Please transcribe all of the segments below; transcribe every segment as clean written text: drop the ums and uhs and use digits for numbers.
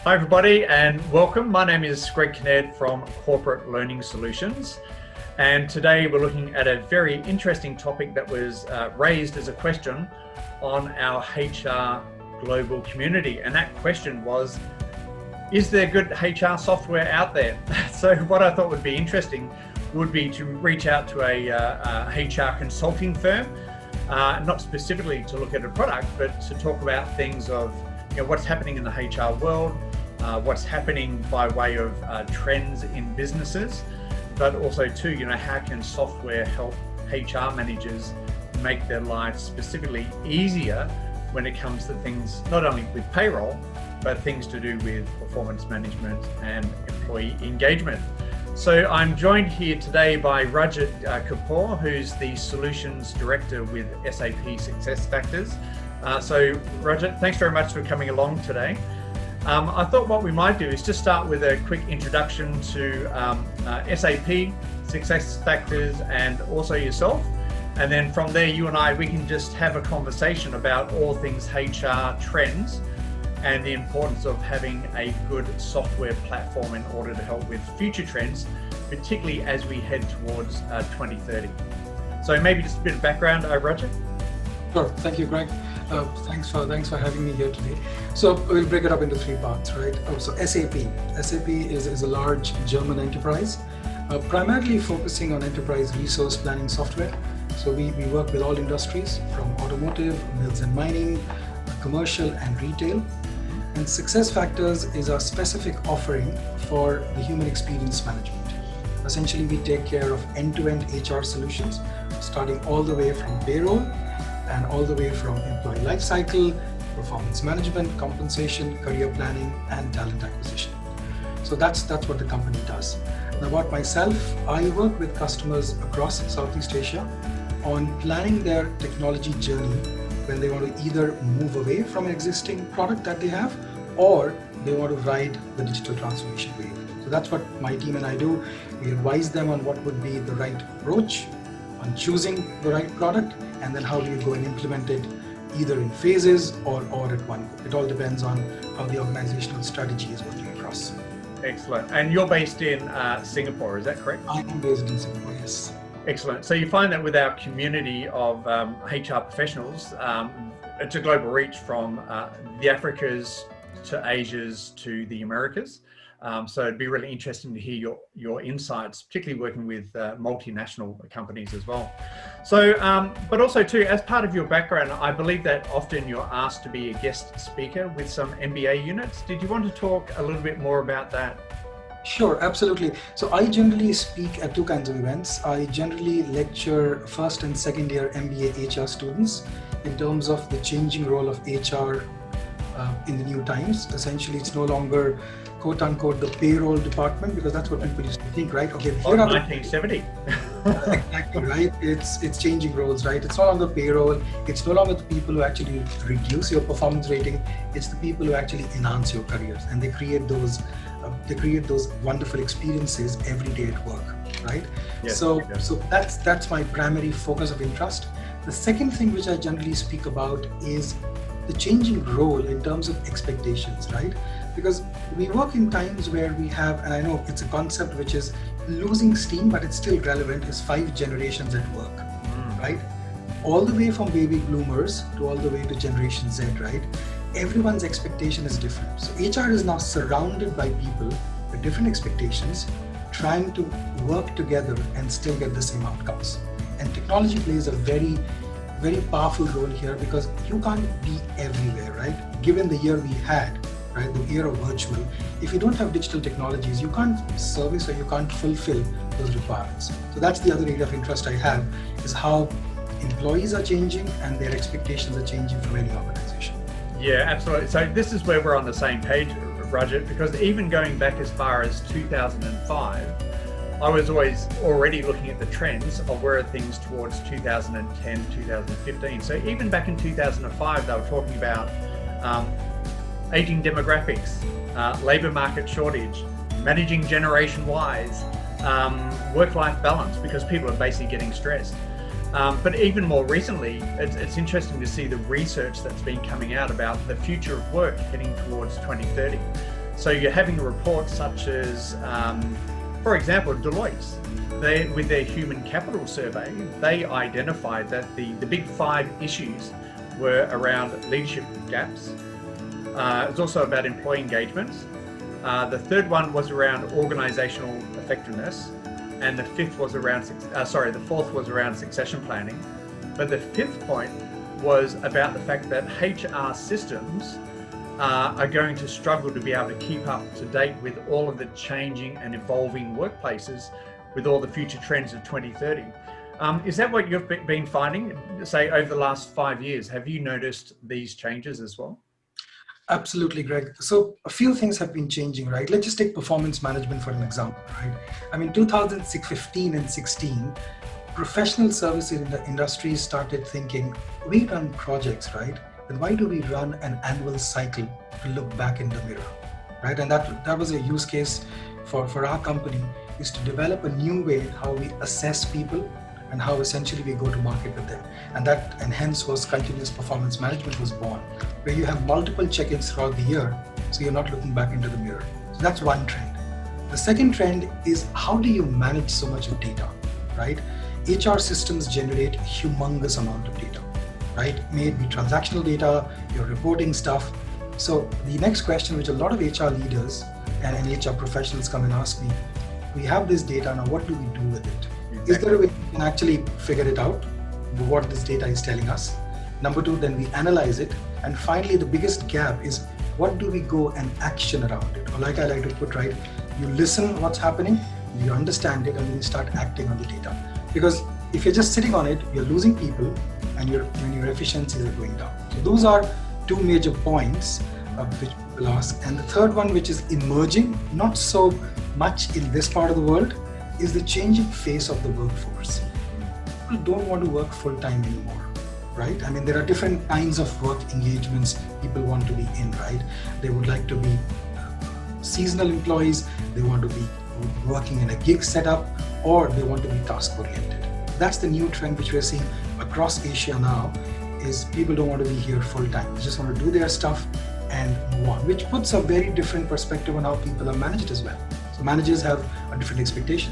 Hi everybody and welcome. My name is Greg Kinnaird from Corporate Learning Solutions, and today we're looking at a very interesting topic that was raised as a question on our HR global community, and that question was, is there good HR software out there? So what I thought would be interesting would be to reach out to a HR consulting firm, not specifically to look at a product, but to talk about things of what's happening in the HR world, what's happening by way of trends in businesses, but also too, how can software help HR managers make their lives specifically easier when it comes to things not only with payroll, but things to do with performance management and employee engagement. So I'm joined here today by Rajat Kapoor, who's the Solutions Director with SAP SuccessFactors. So Rajat, thanks very much for coming along today. I thought what we might do is just start with a quick introduction to SAP, SuccessFactors, and also yourself. And then from there, you and I, we can just have a conversation about all things HR trends and the importance of having a good software platform in order to help with future trends, particularly as we head towards 2030. So maybe just a bit of background, Rajat. Sure, thank you, Greg. Thanks for having me here today. So we'll break it up into three parts, right? So SAP is a large German enterprise, primarily focusing on enterprise resource planning software. So we work with all industries from automotive, mills and mining, commercial and retail. And SuccessFactors is our specific offering for the human experience management. Essentially, we take care of end-to-end HR solutions, starting all the way from payroll and all the way from employee lifecycle, performance management, compensation, career planning, and talent acquisition. So that's what the company does. And about myself, I work with customers across Southeast Asia on planning their technology journey when they want to either move away from an existing product that they have, or they want to ride the digital transformation wave. So that's what my team and I do. We advise them on what would be the right approach on choosing the right product, and then how do you go and implement it either in phases or at one go. It all depends on how the organizational strategy is working across. Excellent. And you're based in Singapore, is that correct? I am based in Singapore, yes. Excellent. So you find that with our community of HR professionals, it's a global reach from the Africas to Asias to the Americas. So it'd be really interesting to hear your insights, particularly working with multinational companies as well. So, but also too, as part of your background, I believe that often you're asked to be a guest speaker with some MBA units. Did you want to talk a little bit more about that? Sure, absolutely. So I generally speak at two kinds of events. I generally lecture first and second year MBA HR students in terms of the changing role of HR in the new times. Essentially, it's no longer quote unquote the payroll department, because that's what people used to think, right? Okay, here are 1970. Exactly, right? It's changing roles, right? It's no longer payroll. It's no longer the people who actually reduce your performance rating. It's the people who actually enhance your careers, and they create those wonderful experiences every day at work, right? Yes, so that's my primary focus of interest. The second thing which I generally speak about is the changing role in terms of expectations, right? Because we work in times where we have, and I know it's a concept which is losing steam, but it's still relevant, is 5 generations at work, right? All the way from baby boomers to all the way to Generation Z, right? Everyone's expectation is different. So HR is now surrounded by people with different expectations, trying to work together and still get the same outcomes. And technology plays a very, very powerful role here, because you can't be everywhere, right? Given the year we had, right, the year of virtual, if you don't have digital technologies, you can't service or you can't fulfill those requirements. So that's the other area of interest I have, is how employees are changing and their expectations are changing from any organization. Yeah, absolutely. So this is where we're on the same page, Rajat, because even going back as far as 2005, I was already looking at the trends of where are things towards 2010, 2015. So even back in 2005, they were talking about aging demographics, labor market shortage, managing Generation Ys, work-life balance, because people are basically getting stressed. But even more recently, it's interesting to see the research that's been coming out about the future of work heading towards 2030. So you're having reports such as, for example, Deloitte. With their human capital survey, they identified that the big 5 issues were around leadership gaps. It was also about employee engagement. The third one was around organizational effectiveness, and the fourth was around succession planning. But the 5th point was about the fact that HR systems are going to struggle to be able to keep up to date with all of the changing and evolving workplaces with all the future trends of 2030. Is that what you've been finding, say, over the last 5 years? Have you noticed these changes as well? Absolutely, Greg. So a few things have been changing, right? Let's just take performance management for an example, right? I mean, 2015 and 16, professional services in the industry started thinking, we run projects, right? Then why do we run an annual cycle to look back in the mirror, right? And that was a use case for our company, is to develop a new way how we assess people and how essentially we go to market with them. And hence was continuous performance management was born, where you have multiple check-ins throughout the year, so you're not looking back into the mirror. So that's one trend. The second trend is, how do you manage so much of data, right? HR systems generate humongous amount of data, right? May it be transactional data, your reporting stuff. So the next question, which a lot of HR leaders and HR professionals come and ask me, we have this data now, what do we do with it? Exactly. Is there a way we can actually figure it out, what this data is telling us? Number 2, then we analyze it. And finally, the biggest gap is, what do we go and action around it? Or like I like to put, right, you listen what's happening, you understand it, and then you start acting on the data. Because if you're just sitting on it, you're losing people and your efficiencies are going down. So those are 2 major points which people ask. And the third one, which is emerging, not so much in this part of the world, is the changing face of the workforce. People don't want to work full-time anymore, right? I mean, there are different kinds of work engagements people want to be in, right? They would like to be seasonal employees, they want to be working in a gig setup, or they want to be task-oriented. That's the new trend which we're seeing across Asia now, is people don't want to be here full-time. They just want to do their stuff and move on, which puts a very different perspective on how people are managed as well. So managers have a different expectation.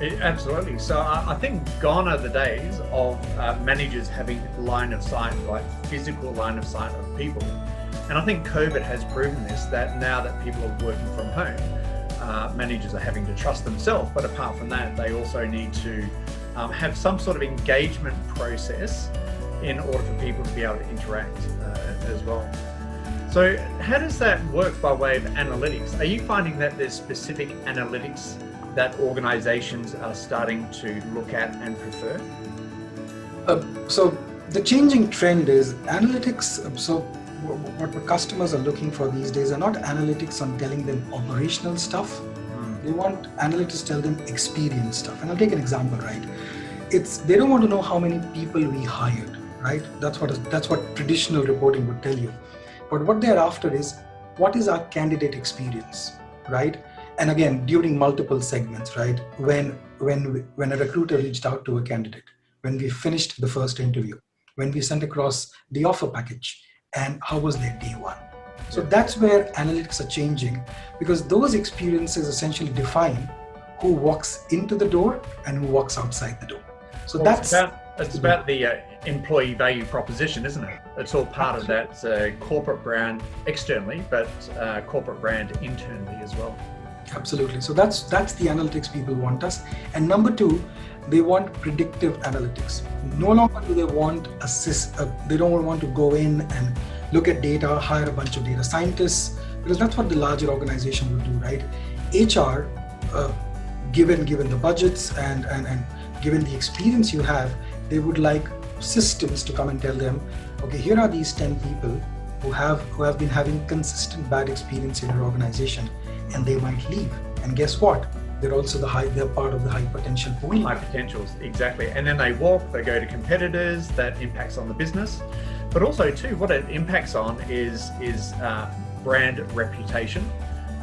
Absolutely. So I think gone are the days of managers having line of sight, like physical line of sight of people. And I think COVID has proven this, that now that people are working from home, managers are having to trust themselves. But apart from that, they also need to have some sort of engagement process in order for people to be able to interact as well. So how does that work by way of analytics? Are you finding that there's specific analytics that organizations are starting to look at and prefer? So the changing trend is analytics. So what customers are looking for these days are not analytics on telling them operational stuff. They want analytics to tell them experience stuff. And I'll take an example, right? They don't want to know how many people we hired, right? That's what traditional reporting would tell you. But what they're after is, what is our candidate experience, right? And again, during multiple segments, right? When a recruiter reached out to a candidate, when we finished the first interview, when we sent across the offer package, and how was their day one? So that's where analytics are changing, because those experiences essentially define who walks into the door and who walks outside the door. So it's about the employee value proposition, isn't it? It's all part of that corporate brand externally, but corporate brand internally as well. Absolutely. So that's the analytics people want us. And number 2, they want predictive analytics. No longer do they want they don't want to go in and look at data, hire a bunch of data scientists, because that's what the larger organization will do, right? HR, given the budgets and given the experience you have, they would like systems to come and tell them, okay, here are these 10 people who have been having consistent bad experience in your organization, and they might leave. And guess what? They're also they're part of the high potential pool. High potentials, exactly. And then they go to competitors, that impacts on the business. But also too, what it impacts on is brand reputation,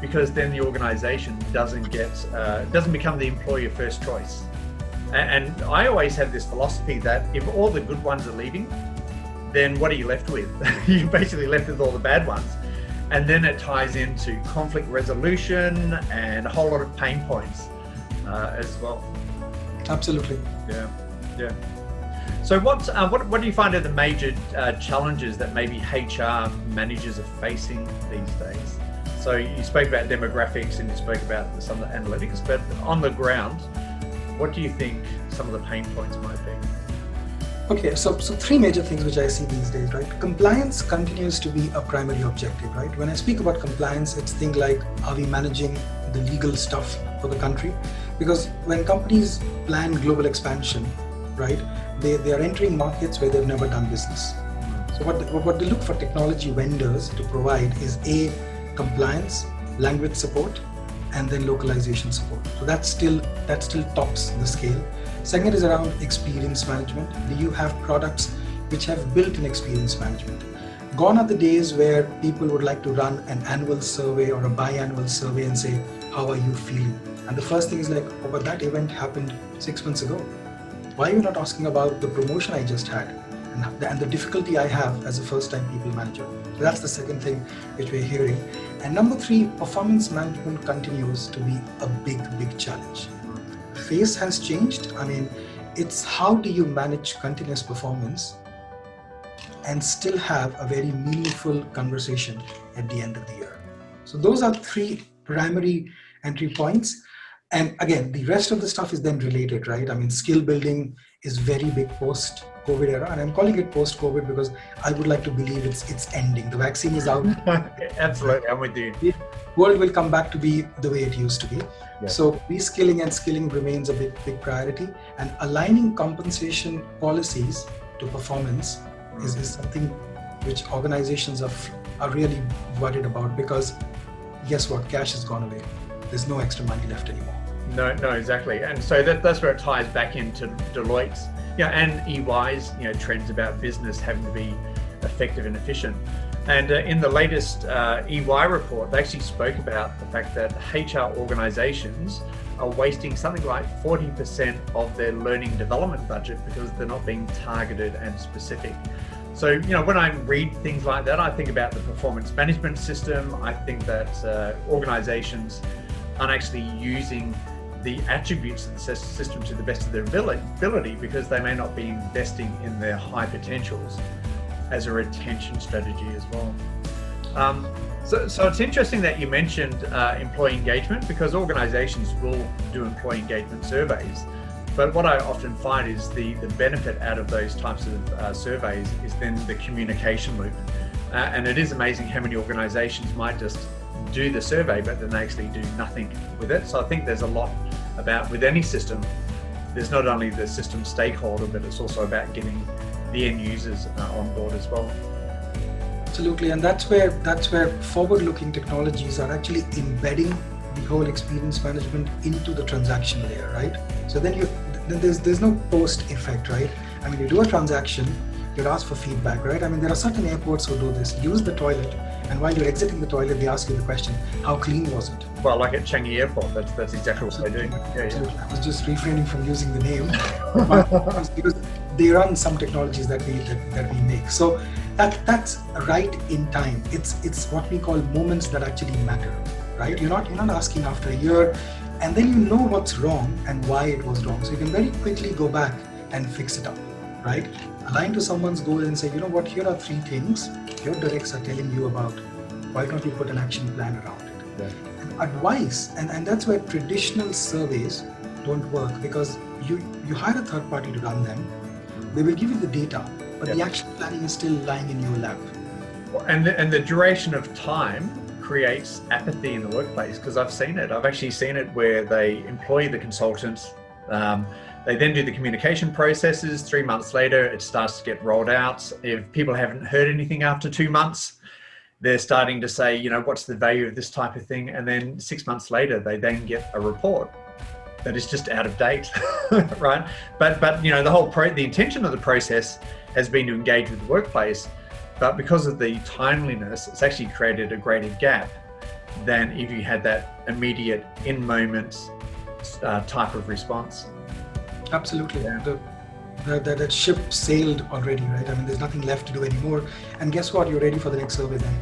because then the organization doesn't become the employer first choice. And I always have this philosophy that if all the good ones are leaving, then what are you left with? You're basically left with all the bad ones. And then it ties into conflict resolution and a whole lot of pain points as well. Absolutely. Yeah. So what do you find are the major challenges that maybe HR managers are facing these days? So you spoke about demographics and you spoke about some of the analytics, but on the ground, what do you think some of the pain points might be? Okay, so three major things which I see these days, right? Compliance continues to be a primary objective, right? When I speak about compliance, it's things like, are we managing the legal stuff for the country? Because when companies plan global expansion, right, they are entering markets where they've never done business. So what they look for technology vendors to provide is compliance, language support, and then localization support. So that still tops the scale. Second is around experience management. Do you have products which have built-in experience management? Gone are the days where people would like to run an annual survey or a biannual survey and say, how are you feeling? And the first thing is like, oh, but that event happened 6 months ago. Why are you not asking about the promotion I just had and the difficulty I have as a first-time people manager? So that's the second thing which we're hearing. And number three, performance management continues to be a big challenge. Face has changed. I mean, it's how do you manage continuous performance and still have a very meaningful conversation at the end of the year. So those are three primary entry points. And again, the rest of the stuff is then related, right? I mean, skill building is very big post-COVID era, and I'm calling it post-COVID because I would like to believe it's ending. The vaccine is out. Absolutely, I'm with you. The world will come back to be the way it used to be. Yeah. So reskilling and skilling remains a big priority, and aligning compensation policies to performance is something which organizations are really worried about, because guess what? Cash has gone away. There's no extra money left anymore. No, exactly. And so that's where it ties back into Deloitte's, and EY's, trends about business having to be effective and efficient. And in the latest EY report, they actually spoke about the fact that HR organizations are wasting something like 40% of their learning development budget because they're not being targeted and specific. So, when I read things like that, I think about the performance management system. I think that organizations aren't actually using the attributes of the system to the best of their ability because they may not be investing in their high potentials as a retention strategy as well. So it's interesting that you mentioned employee engagement, because organizations will do employee engagement surveys. But what I often find is the benefit out of those types of surveys is then the communication loop. And it is amazing how many organizations might just do the survey, but then they actually do nothing with it. So I think there's a lot about, with any system, there's not only the system stakeholder, but it's also about getting the end users on board as well. Absolutely, and that's where forward-looking technologies are actually embedding the whole experience management into the transaction layer, right? So then there's no post effect, right? I mean, you do a transaction, you'd ask for feedback, right? I mean, there are certain airports who do this. Use the toilet, and while you're exiting the toilet, they ask you the question, how clean was it? Well, like at Changi Airport, that's exactly what they do. Yeah. I was just refraining from using the name because they run some technologies that we make. So that's right in time. It's what we call moments that actually matter, right? You're not asking after a year, and then you know what's wrong and why it was wrong. So you can very quickly go back and fix it up, right? Align to someone's goal and say, you know what, here are 3 things your directs are telling you about. Why don't you put an action plan around it? Yeah. And advice, and that's where traditional surveys don't work, because you hire a third party to run them. They will give you the data, but the action planning is still lying in your lap. And the duration of time creates apathy in the workplace, because I've seen it. I've actually seen it where they employ the consultants. They then do the communication processes. 3 months later, it starts to get rolled out. If people haven't heard anything after 2 months, they're starting to say, what's the value of this type of thing? And then 6 months later, they then get a report that is just out of date, right? But the intention of the process has been to engage with the workplace, but because of the timeliness, it's actually created a greater gap than if you had that immediate, in-moment type of response. Absolutely. Yeah. That ship sailed already, right? I mean, there's nothing left to do anymore. And guess what? You're ready for the next survey then.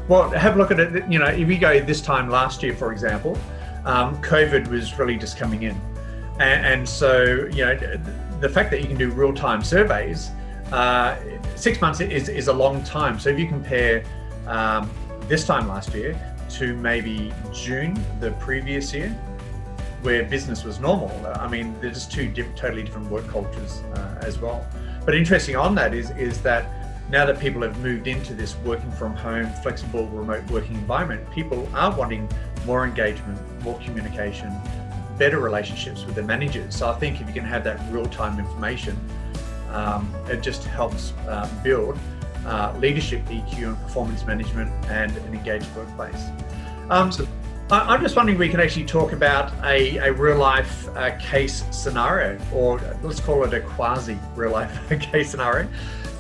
Well, have a look at it. You know, if you go this time last year, for example, COVID was really just coming in. And so, you know, the fact that you can do real-time surveys, 6 months is a long time. So if you compare this time last year to maybe June the previous year, where business was normal, I mean, they're just two totally different work cultures as well. But interesting on that is that now that people have moved into this working from home, flexible remote working environment, people are wanting more engagement, more communication, better relationships with their managers. So I think if you can have that real-time information, it just helps build leadership, EQ and performance management and an engaged workplace. I'm just wondering if we can actually talk about a real-life case scenario, or let's call it a quasi real-life case scenario.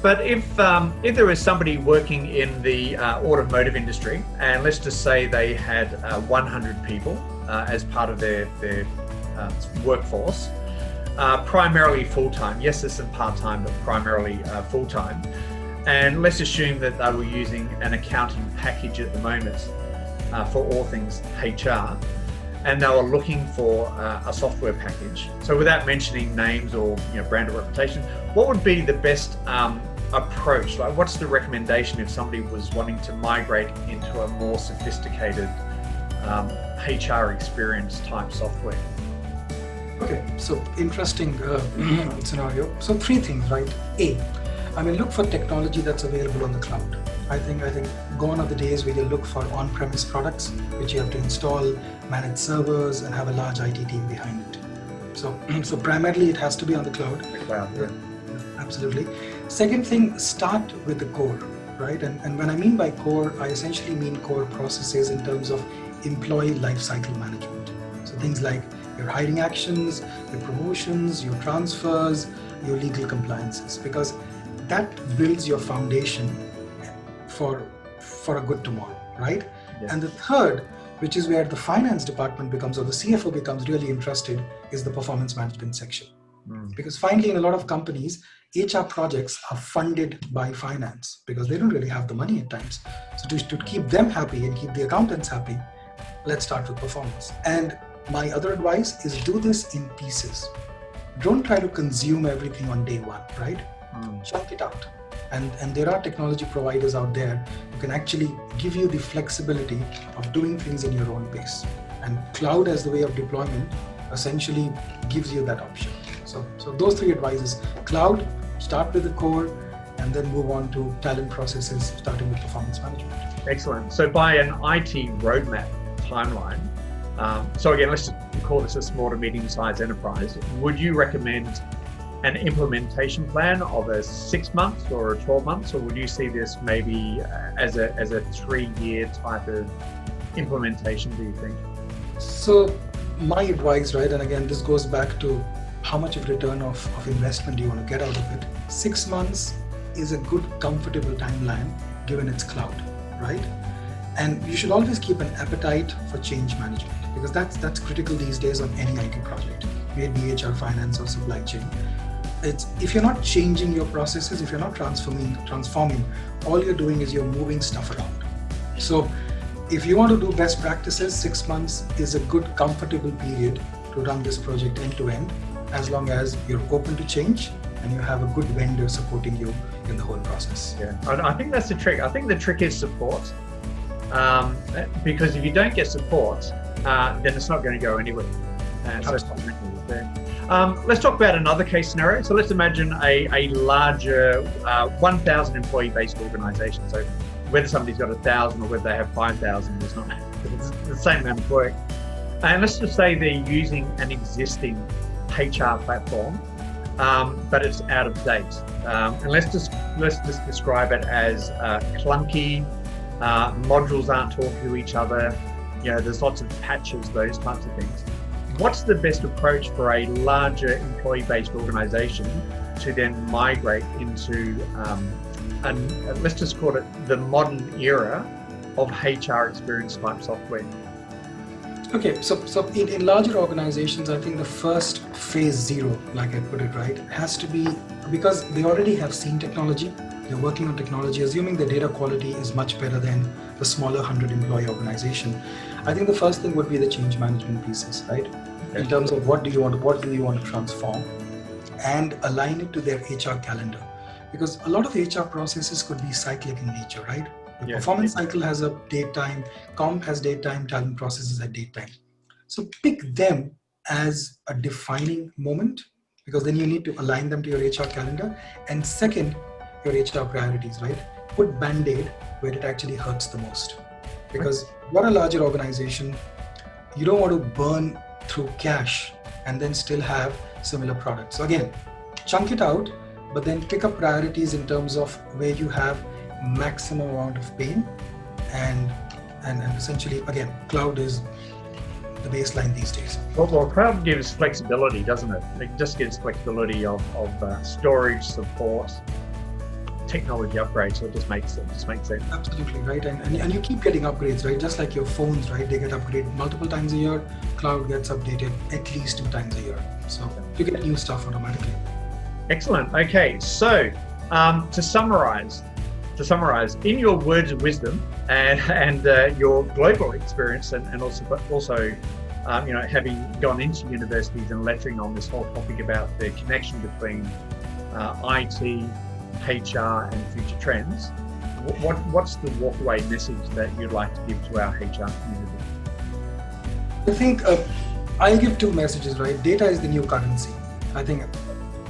But if there was somebody working in the automotive industry, and let's just say they had 100 people as part of their workforce, primarily full-time. Yes, there's some part-time, but primarily full-time. And let's assume that they were using an accounting package at the moment for all things HR, and they were looking for a software package. So without mentioning names or brand or reputation, what would be the best approach? Like, what's the recommendation if somebody was wanting to migrate into a more sophisticated HR experience type software? Okay, so interesting scenario. So three things, right? I mean, look for technology that's available on the cloud. I think gone are the days where you look for on-premise products, which you have to install, manage servers, and have a large IT team behind it. So primarily it has to be on the cloud. Cloud, yeah. Absolutely. Second thing, start with the core, right? And when I mean by core, I essentially mean core processes in terms of employee lifecycle management. So things like your hiring actions, your promotions, your transfers, your legal compliances, because that builds your foundation for a good tomorrow, right? Yes. And the third, which is where the finance department becomes, or the CFO becomes really interested, is the performance management section. Because finally, in a lot of companies, HR projects are funded by finance because they don't really have the money at times. So to keep them happy and keep the accountants happy, let's start with performance. And my other advice is do this in pieces. Don't try to consume everything on day one, right? Chunk it out. And there are technology providers out there who can actually give you the flexibility of doing things in your own pace. And cloud as the way of deployment essentially gives you that option. So those three advices: cloud, start with the core, and then move on to talent processes, starting with performance management. Excellent. So by an IT roadmap timeline, so again, let's just call this a small to medium-sized enterprise. Would you recommend an implementation plan of a 6 months or a 12 months, or would you see this maybe as a 3-year type of implementation, do you think? So my advice, right, and again, this goes back to how much of return of investment do you want to get out of it? 6 months is a good, comfortable timeline given it's cloud, right? And you should always keep an appetite for change management, because that's critical these days on any IT project, be it HR, finance, or supply chain. It's if you're not changing your processes, if you're not transforming, all you're doing is you're moving stuff around. So if you want to do best practices, 6 months is a good, comfortable period to run this project end to end, as long as you're open to change and you have a good vendor supporting you in the whole process. Yeah, I think that's the trick. I think the trick is support, because if you don't get support, then it's not going to go anywhere. Let's talk about another case scenario. So let's imagine a larger 1,000 employee-based organization. So whether somebody's got 1,000 or whether they have 5,000 is not, it's the same amount of work. And let's just say they're using an existing HR platform, but it's out of date. And let's just describe it as clunky. Modules aren't talking to each other. There's lots of patches, those types of things. What's the best approach for a larger employee-based organization to then migrate into, let's just call it the modern era of HR experience type software? Okay, so in larger organizations, I think the first phase 0, like I put it, right, has to be, because they already have seen technology, they're working on technology, assuming the data quality is much better than the smaller 100-employee organization. I think the first thing would be the change management pieces, right? Okay. In terms of what do you want to transform, and align it to their HR calendar. Because a lot of HR processes could be cyclic in nature, right? The performance cycle has a date time, comp has date time, talent processes at date time. So pick them as a defining moment, because then you need to align them to your HR calendar. And second, your HR priorities, right? Put Band-Aid where it actually hurts the most. Because you're a larger organization, you don't want to burn through cash and then still have similar products. So again, chunk it out, but then pick up priorities in terms of where you have maximum amount of pain, and essentially, again, cloud is the baseline these days. Well, cloud gives flexibility, doesn't it? It just gives flexibility of storage, support, technology upgrades, so it just makes sense. Absolutely, right. And you keep getting upgrades, right? Just like your phones, right? They get upgraded multiple times a year. Cloud gets updated at least 2 times a year. So you get new stuff automatically. Excellent. Okay, so to summarize, in your words of wisdom and your global experience, and also having gone into universities and lecturing on this whole topic about the connection between IT, HR, and future trends, what's the walkaway message that you'd like to give to our HR community? I think I'll give 2 messages, right? Data is the new currency. I think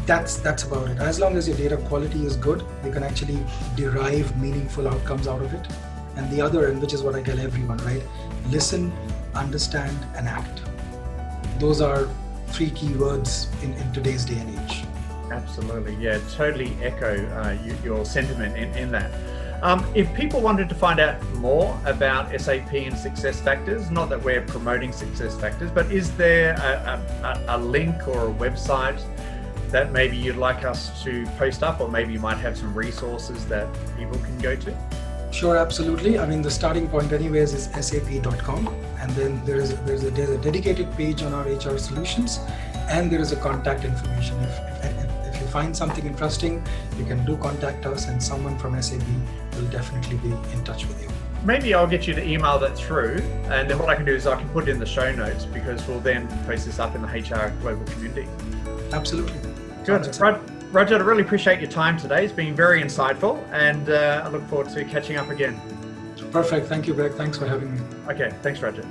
that's about it. As long as your data quality is good, you can actually derive meaningful outcomes out of it. And the other, and which is what I tell everyone, right? Listen, understand, and act. Those are 3 key words in today's day and age. Absolutely, yeah, totally echo your sentiment in that. If people wanted to find out more about SAP and SuccessFactors, not that we're promoting SuccessFactors, but is there a link or a website that maybe you'd like us to post up, or maybe you might have some resources that people can go to? Sure, absolutely. I mean, the starting point anyways is sap.com, and then there's a dedicated page on our HR solutions, and there is a contact information. If you find something interesting, you can contact us, and someone from SAP will definitely be in touch with you. Maybe I'll get you to email that through, and then what I can do is I can put it in the show notes, because we'll then post this up in the HR global community. Absolutely. Good. Rajat, I really appreciate your time today. It's been very insightful, and I look forward to catching up again. Perfect. Thank you, Greg. Thanks for having me. Okay. Thanks, Rajat.